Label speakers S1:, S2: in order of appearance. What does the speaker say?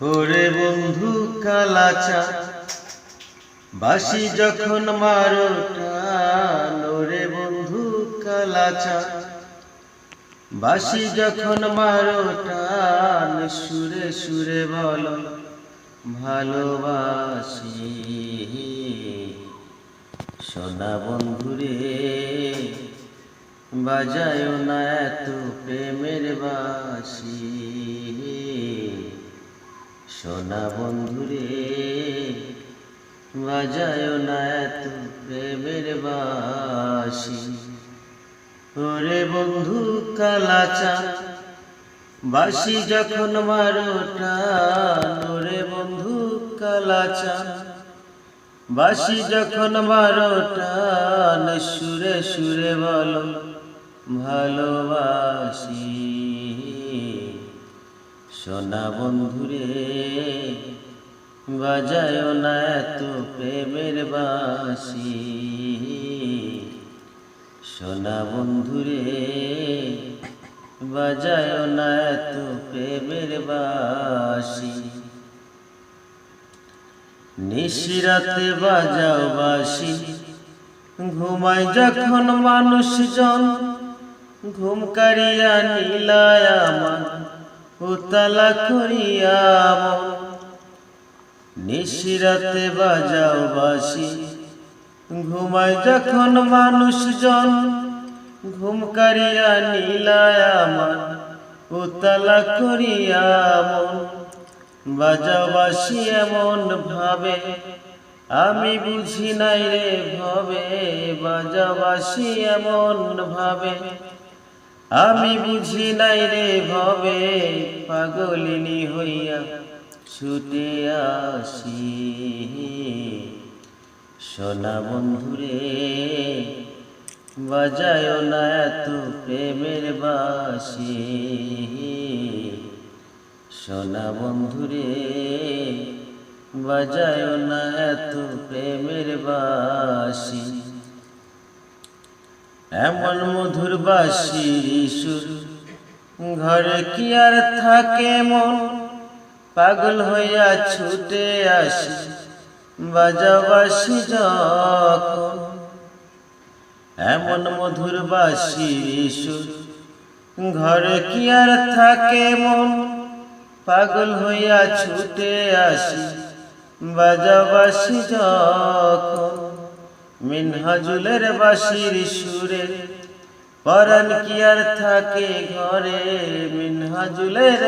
S1: ওরে বন্ধু কালাচা বাসি যখন মারো টান, ওরে বন্ধু কালাচা বাসি যখন মারো টান, সুরে সুরে বলো ভালোবাসি। সোনা বন্ধুরে বাজায় না এত প্রেমের বাঁশি। সোনা বন্ধুরে বাজায় না এত প্রেমের বাঁশি। ওরে বন্ধু কালাচা বাসি যখন মারো টান, ওরে বন্ধু কালাচা বাসি যখন মারো টান, সুরে সুরে বলো ভালোবাসি। সোনা বন্ধুরে বাজায় না এত প্রেমের বাঁশি। সোনা বন্ধুরে বাজায় না এত প্রেমের বাঁশি। নিশিরাতে বাজাও বাঁশি, ঘুমায় যখন মানুষজন, ঘুম কারিয়া নীলায় আমার উতলা করিয়া মন। নিশিরাতে বাজাও বাঁশি, ঘুমায় যখন মানুষজন, ঘুম কারিয়া নীলায় আমার উতলা করিয়া মন। বাজাও বাঁশি এমন ভাবে আমি বুঝি নাই রে ভবে, বাজাও বাঁশি এমন ভাবে আমি বুঝি নাই রে ভবে, পাগলিনী হইয়া ছুটে আসি। সোনা বন্ধুরে বাজায় না এত প্রেমের বাঁশি। সোনা বন্ধুরে বাজায় না এত প্রেমের বাঁশি। এমন মধুর বাঁশির সুর ঘরে কি আর থাকে মন, পাগল হইয়া ছুটে আসি বাজাও বাঁশি যখন। এমন মধুর বাঁশির সুর ঘরে কি আর থাকে মন, পাগল হইয়া ছুটে আসি বাজাও বাঁশি যখন। মিনহাজুলের বাঁশির সুরে পরাণ কি আর থাকে ঘরে, মিনহাজুলের